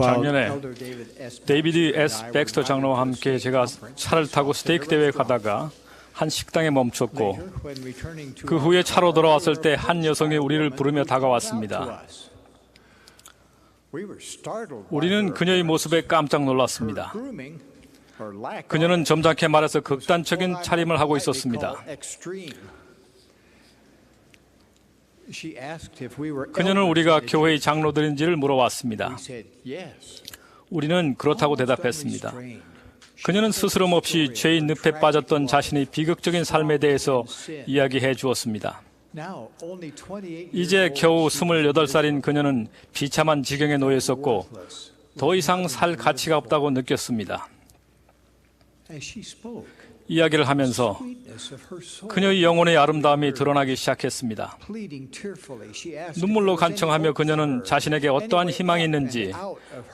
작년에 데이비드 S. 백스터 장로와 함께 제가 차를 타고 스테이크 대회에 가다가 한 식당에 멈췄고 그 후에 차로 돌아왔을 때 한 여성이 우리를 부르며 다가왔습니다. 우리는 그녀의 모습에 깜짝 놀랐습니다. 그녀는 점잖게 말해서 극단적인 차림을 하고 있었습니다. 그녀는 우리가 교회의 장로들인지를 물어왔습니다. 우리는 그렇다고 대답했습니다. 그녀는 스스럼 없이 죄의 늪에 빠졌던 자신의 비극적인 삶에 대해서 이야기해 주었습니다. 이제 겨우 28살인 그녀는 비참한 지경에 놓여 있었고 더 이상 살 가치가 없다고 느꼈습니다. 이야기를 하면서 그녀의 영혼의 아름다움이 드러나기 시작했습니다. 눈물로 간청하며 그녀는 자신에게 어떠한 희망이 있는지,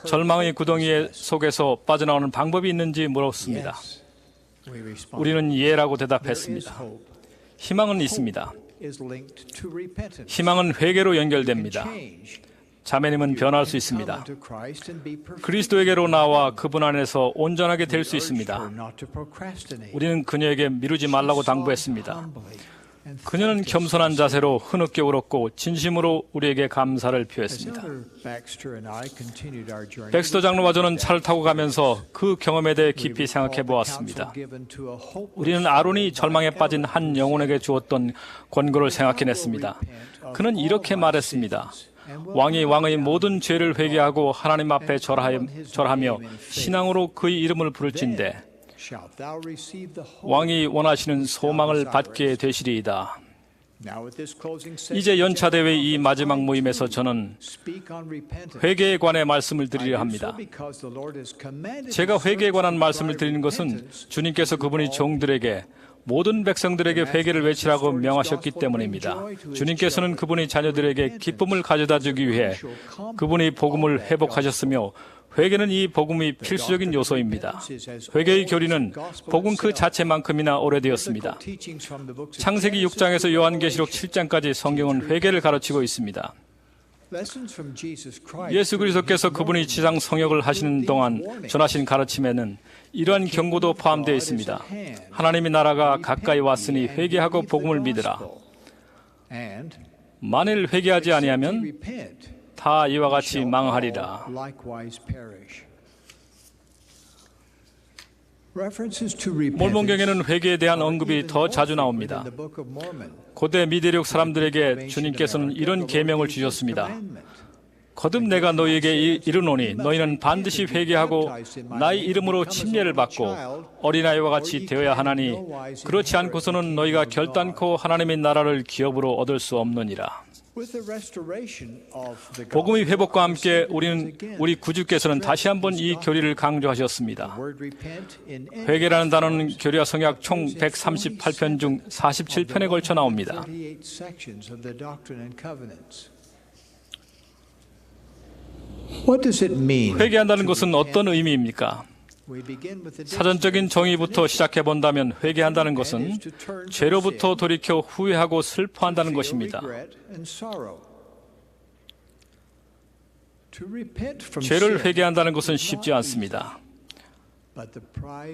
절망의 구덩이 속에서 빠져나오는 방법이 있는지 물었습니다. 우리는 예라고 대답했습니다. 희망은 있습니다. 희망은 회개로 연결됩니다. 자매님은 변할 수 있습니다. 그리스도에게로 나와 그분 안에서 온전하게 될 수 있습니다. 우리는 그녀에게 미루지 말라고 당부했습니다. 그녀는 겸손한 자세로 흐느껴 울었고 진심으로 우리에게 감사를 표했습니다. 백스터 장로와 저는 차를 타고 가면서 그 경험에 대해 깊이 생각해 보았습니다. 우리는 아론이 절망에 빠진 한 영혼에게 주었던 권고를 생각해냈습니다. 그는 이렇게 말했습니다. 왕이 왕의 모든 죄를 회개하고 하나님 앞에 절하며 신앙으로 그의 이름을 부를진대 왕이 원하시는 소망을 받게 되시리이다. 이제 연차대회 이 마지막 모임에서 저는 회개에 관해 말씀을 드리려 합니다. 제가 회개에 관한 말씀을 드리는 것은 주님께서 그분의 종들에게 모든 백성들에게 회개를 외치라고 명하셨기 때문입니다. 주님께서는 그분의 자녀들에게 기쁨을 가져다 주기 위해 그분의 복음을 회복하셨으며 회개는 이 복음의 필수적인 요소입니다. 회개의 교리는 복음 그 자체만큼이나 오래되었습니다. 창세기 6장에서 요한계시록 7장까지 성경은 회개를 가르치고 있습니다. 예수 그리스도께서 그분의 지상 성역을 하시는 동안 전하신 가르침에는 이러한 경고도 포함되어 있습니다. 하나님의 나라가 가까이 왔으니 회개하고 복음을 믿으라. 만일 회개하지 아니하면 다 이와 같이 망하리라. 몰몬경에는 회개에 대한 언급이 더 자주 나옵니다. 고대 미대륙 사람들에게 주님께서는 이런 계명을 주셨습니다. 거듭 내가 너희에게 이르노니 너희는 반드시 회개하고 나의 이름으로 침례를 받고 어린아이와 같이 되어야 하나니 그렇지 않고서는 너희가 결단코 하나님의 나라를 기업으로 얻을 수 없느니라. 복음의 회복과 함께 우리 구주께서는 다시 한번 이 교리를 강조하셨습니다. 회개라는 단어는 교리와 성약 총 138편 중 47편에 걸쳐 나옵니다. 회개한다는 것은 어떤 의미입니까? 사전적인 정의부터 시작해 본다면 회개한다는 것은 죄로부터 돌이켜 후회하고 슬퍼한다는 것입니다. 죄를 회개한다는 것은 쉽지 않습니다.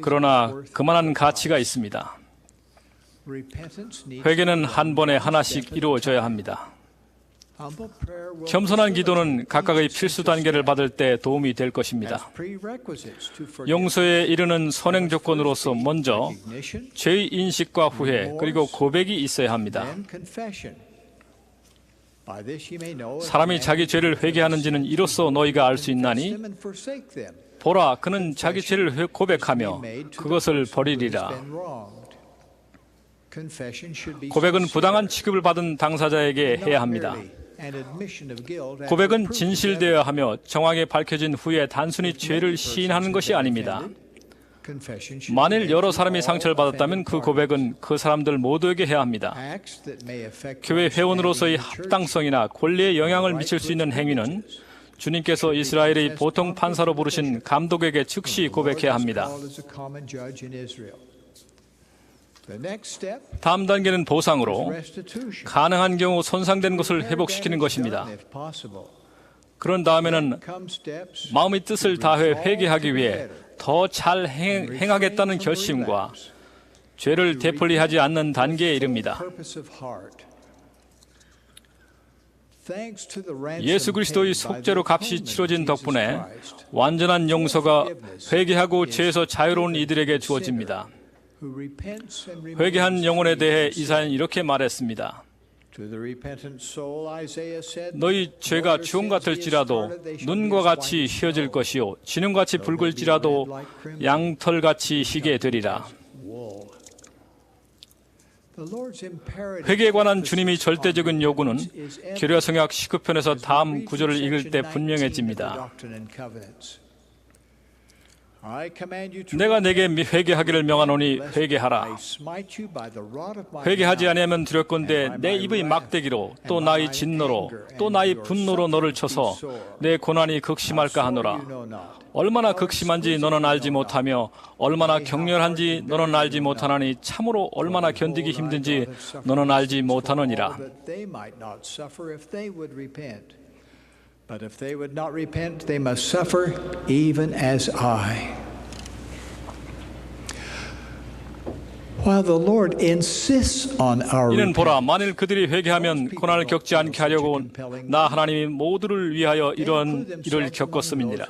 그러나 그만한 가치가 있습니다. 회개는 한 번에 하나씩 이루어져야 합니다. 겸손한 기도는 각각의 필수 단계를 받을 때 도움이 될 것입니다. 용서에 이르는 선행 조건으로서 먼저 죄의 인식과 후회 그리고 고백이 있어야 합니다. 사람이 자기 죄를 회개하는지는 이로써 너희가 알 수 있나니 보라 그는 자기 죄를 고백하며 그것을 버리리라. 고백은 부당한 취급을 받은 당사자에게 해야 합니다. 고백은 진실되어야 하며 정확하게 밝혀진 후에 단순히 죄를 시인하는 것이 아닙니다. 만일 여러 사람이 상처를 받았다면 그 고백은 그 사람들 모두에게 해야 합니다. 교회 회원으로서의 합당성이나 권리에 영향을 미칠 수 있는 행위는 주님께서 이스라엘의 보통 판사로 부르신 감독에게 즉시 고백해야 합니다. 다음 단계는 보상으로 가능한 경우 손상된 것을 회복시키는 것입니다. 그런 다음에는 마음의 뜻을 다해 회개하기 위해 더 잘 행하겠다는 결심과 죄를 되풀이하지 않는 단계에 이릅니다. 예수 그리스도의 속죄로 값이 치러진 덕분에 완전한 용서가 회개하고 죄에서 자유로운 이들에게 주어집니다. 회개한 영혼에 대해 이사야는 이렇게 말했습니다. 너희 죄가 주홍 같을지라도 눈과 같이 휘어질 것이요 진홍같이 붉을지라도 양털같이 희게 되리라. 회개에 관한 주님의 절대적인 요구는 계류성약 19편에서 다음 구절을 읽을 때 분명해집니다. 내가 내게 회개하기를 명하노니 회개하라. 회개하지 아니하면 두렵건대 내 입의 막대기로 또 나의 진노로 또 나의 분노로 너를 쳐서 내 고난이 극심할까 하노라. 얼마나 극심한지 너는 알지 못하며 얼마나 격렬한지 너는 알지 못하나니 참으로 얼마나 견디기 힘든지 너는 알지 못하느니라. But if they would not repent, they must suffer even as I. While the Lord insists on our 이는 보라, 만일 그들이 회개하면 고난을 겪지 않게 하려고 나 하나님이 모두를 위하여 이런 일을 겪었음이니라.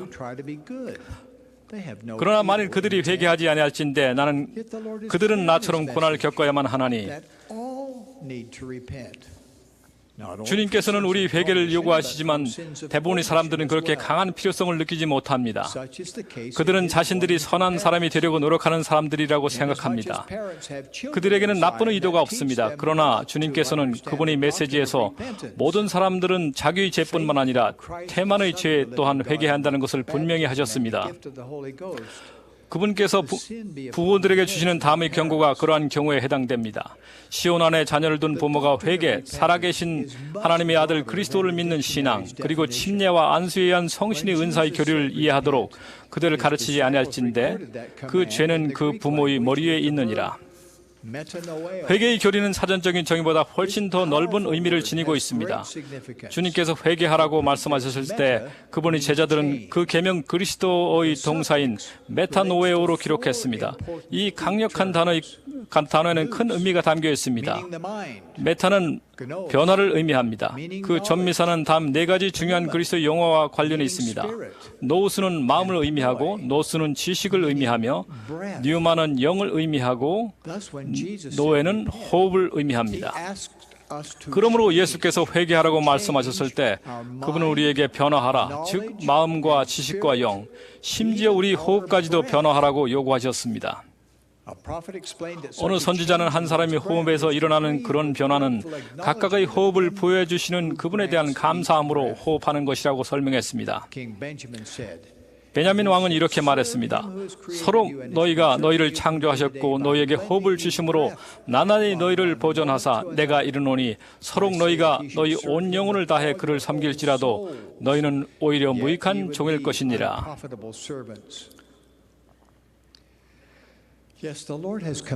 그러나 만일 그들이 회개하지 아니할진대 나는 그들은 나처럼 고난을 겪어야만 하나니. 주님께서는 우리 회개를 요구하시지만 대부분의 사람들은 그렇게 강한 필요성을 느끼지 못합니다. 그들은 자신들이 선한 사람이 되려고 노력하는 사람들이라고 생각합니다. 그들에게는 나쁜 의도가 없습니다. 그러나 주님께서는 그분의 메시지에서 모든 사람들은 자기의 죄뿐만 아니라 태만의 죄 또한 회개한다는 것을 분명히 하셨습니다. 그분께서 부부들에게 주시는 다음의 경고가 그러한 경우에 해당됩니다. 시온 안에 자녀를 둔 부모가 회개, 살아계신 하나님의 아들 그리스도를 믿는 신앙, 그리고 침례와 안수에 의한 성신의 은사의 교리를 이해하도록 그들을 가르치지 아니할진대 그 죄는 그 부모의 머리 위에 있느니라. 회개의 교리는 사전적인 정의보다 훨씬 더 넓은 의미를 지니고 있습니다. 주님께서 회개하라고 말씀하셨을 때 그분의 제자들은 그 계명 그리스도의 동사인 메타노에오로 기록했습니다. 이 강력한 단어에는 큰 의미가 담겨 있습니다. 메타는 변화를 의미합니다. 그 전미사는 다음 네 가지 중요한 그리스도 용어와 관련이 있습니다. 노우스는 마음을 의미하고 노스는 지식을 의미하며 뉴마는 영을 의미하고 노에는 호흡을 의미합니다. 그러므로 예수께서 회개하라고 말씀하셨을 때 그분은 우리에게 변화하라, 즉 마음과 지식과 영, 심지어 우리 호흡까지도 변화하라고 요구하셨습니다. 어느 선지자는 한 사람이 호흡에서 일어나는 그런 변화는 각각의 호흡을 부여해 주시는 그분에 대한 감사함으로 호흡하는 것이라고 설명했습니다. 베냐민 왕은 이렇게 말했습니다. 서로 너희가 너희를 창조하셨고 너희에게 호흡을 주심으로 나날이 너희를 보존하사 내가 이르노니 서로 너희가 너희 온 영혼을 다해 그를 섬길지라도 너희는 오히려 무익한 종일 것이니라.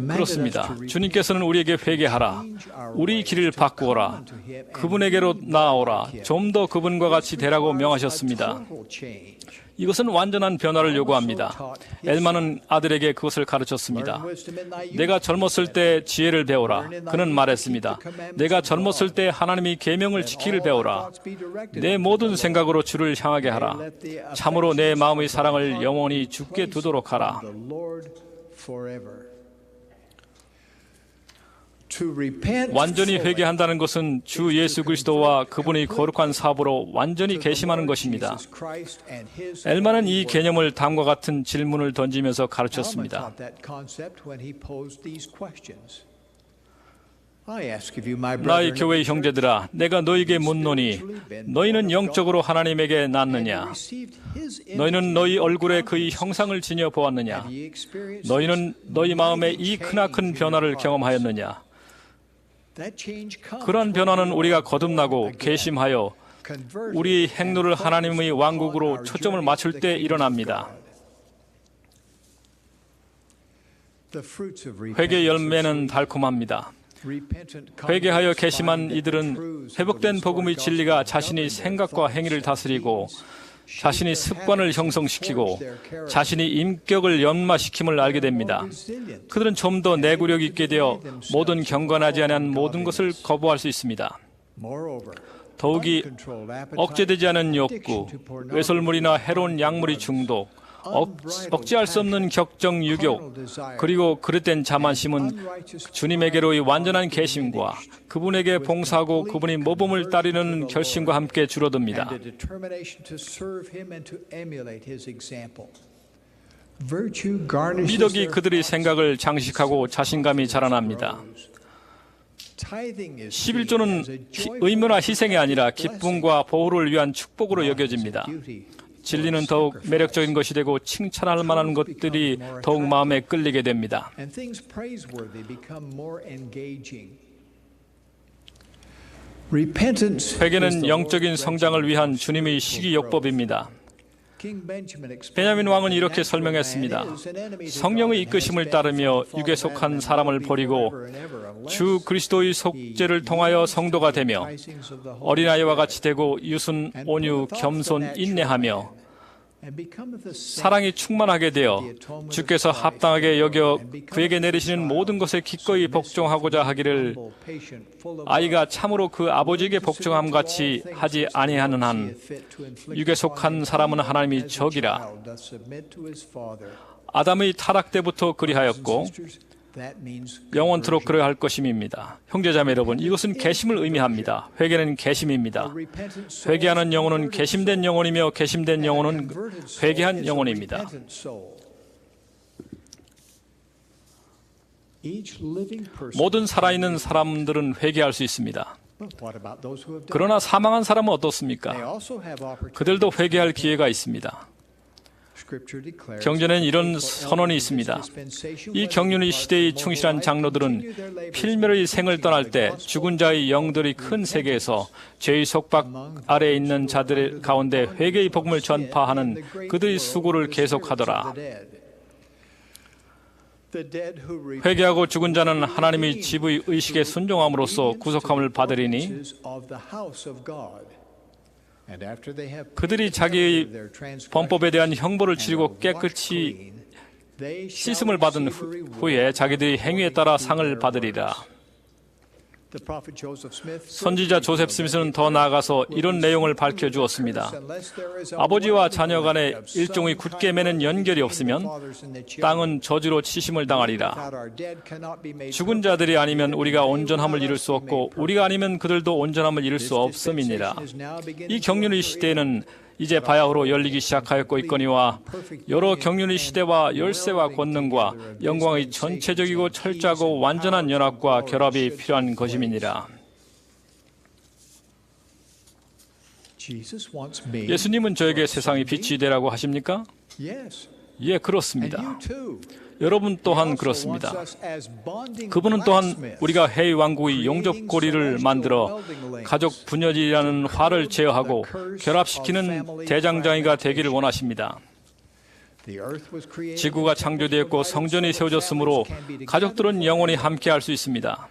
그렇습니다. 주님께서는 우리에게 회개하라, 우리 길을 바꾸어라, 그분에게로 나아오라, 좀 더 그분과 같이 되라고 명하셨습니다. 이것은 완전한 변화를 요구합니다. 엘마는 아들에게 그것을 가르쳤습니다. 내가 젊었을 때 지혜를 배워라. 그는 말했습니다. 내가 젊었을 때 하나님의 계명을 지키기를 배워라. 내 모든 생각으로 주를 향하게 하라. 참으로 내 마음의 사랑을 영원히 주께 두도록 하라. 완전히 회개한다는 것은 주 예수 그리스도와 그분의 거룩한 사업으로 완전히 개심하는 것입니다. 엘마는 이 개념을 다음과 같은 질문을 던지면서 가르쳤습니다. 나의 교회의 형제들아, 내가 너희에게 묻노니 너희는 영적으로 하나님에게 낳느냐? 너희는 너희 얼굴에 그의 형상을 지녀 보았느냐? 너희는 너희 마음에 이 크나큰 변화를 경험하였느냐? 그러한 변화는 우리가 거듭나고 개심하여 우리 행로를 하나님의 왕국으로 초점을 맞출 때 일어납니다. 회개 열매는 달콤합니다. 회개하여 개심한 이들은 회복된 복음의 진리가 자신의 생각과 행위를 다스리고 자신의 습관을 형성시키고 자신의 인격을 연마시킴을 알게 됩니다. 그들은 좀 더 내구력 있게 되어 모든 경건하지 않은 모든 것을 거부할 수 있습니다. 더욱이 억제되지 않은 욕구, 외설물이나 해로운 약물의 중독, 억제할 수 없는 격정 유욕, 그리고 그릇된 자만심은 주님에게로의 완전한 계심과 그분에게 봉사하고 그분의 모범을 따르는 결심과 함께 줄어듭니다. 미덕이 그들의 생각을 장식하고 자신감이 자라납니다. 11조는 의무나 희생이 아니라 기쁨과 보호를 위한 축복으로 여겨집니다. 진리는 더욱 매력적인 것이 되고 칭찬할 만한 것들이 더욱 마음에 끌리게 됩니다. 회개는 영적인 성장을 위한 주님의 식이요법입니다. 베냐민 왕은 이렇게 설명했습니다. 성령의 이끄심을 따르며 육에 속한 사람을 버리고 주 그리스도의 속죄를 통하여 성도가 되며 어린아이와 같이 되고 유순, 온유, 겸손, 인내하며 사랑이 충만하게 되어 주께서 합당하게 여겨 그에게 내리시는 모든 것에 기꺼이 복종하고자 하기를 아이가 참으로 그 아버지에게 복종함 같이 하지 아니하는 한 육에 속한 사람은 하나님의 적이라. 아담의 타락 때부터 그리하였고 영원토록 그러야 할 것임입니다. 형제자매 여러분, 이것은 계심을 의미합니다. 회개는 계심입니다. 회개하는 영혼은 계심된 영혼이며 계심된 영혼은 회개한 영혼입니다. 모든 살아있는 사람들은 회개할 수 있습니다. 그러나 사망한 사람은 어떻습니까? 그들도 회개할 기회가 있습니다. 경전에는 이런 선언이 있습니다. 이 경륜의 시대의 충실한 장로들은 필멸의 생을 떠날 때 죽은 자의 영들이 큰 세계에서 죄의 속박 아래에 있는 자들 가운데 회개의 복음을 전파하는 그들의 수고를 계속하더라. 회개하고 죽은 자는 하나님의 집의 의식에 순종함으로써 구속함을 받으리니 그들이 자기의 범법에 대한 형벌을 치르고 깨끗이 씻음을 받은 후에 자기들의 행위에 따라 상을 받으리라. 선지자 조셉 스미스는 더 나아가서 이런 내용을 밝혀주었습니다. 아버지와 자녀 간에 일종의 굳게 매는 연결이 없으면 땅은 저주로 치심을 당하리라. 죽은 자들이 아니면 우리가 온전함을 이룰 수 없고 우리가 아니면 그들도 온전함을 이룰 수 없음이니라. 이 경륜의 시대는 이제 바야흐로 열리기 시작하였고 있거니와 여러 경륜의 시대와 열쇠와 권능과 영광의 전체적이고 철저하고 완전한 연합과 결합이 필요한 것임이니라. 예수님은 저에게 세상의 빛이 되라고 하십니까? 예, 그렇습니다. 여러분 또한 그렇습니다. 그분은 또한 우리가 해의 왕국의 용접고리를 만들어 가족 분열이라는 화를 제어하고 결합시키는 대장장이가 되기를 원하십니다. 지구가 창조되었고 성전이 세워졌으므로 가족들은 영원히 함께할 수 있습니다.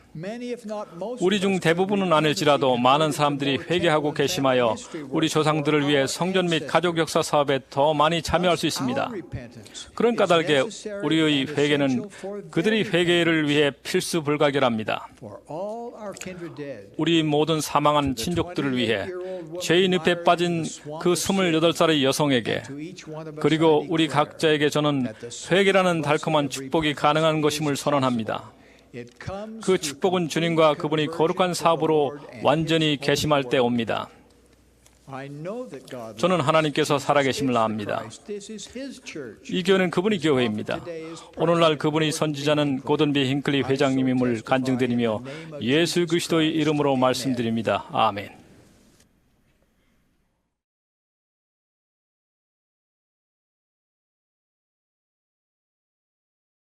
우리 중 대부분은 아닐지라도 많은 사람들이 회개하고 개심하여 우리 조상들을 위해 성전 및 가족 역사 사업에 더 많이 참여할 수 있습니다. 그런 까닭에 우리의 회개는 그들의 회개를 위해 필수 불가결합니다. 우리 모든 사망한 친족들을 위해 죄의 늪에 빠진 그 28살의 여성에게 그리고 우리 각자에게 저는 회개라는 달콤한 축복이 가능한 것임을 선언합니다. 그 축복은 주님과 그분이 거룩한 사업으로 완전히 개심할 때 옵니다. 저는 하나님께서 살아계심을 압니다. 이 교회는 그분의 교회입니다. 오늘날 그분의 선지자는 고든비 힌클리 회장님임을 간증드리며 예수 그리스도의 이름으로 말씀드립니다. 아멘.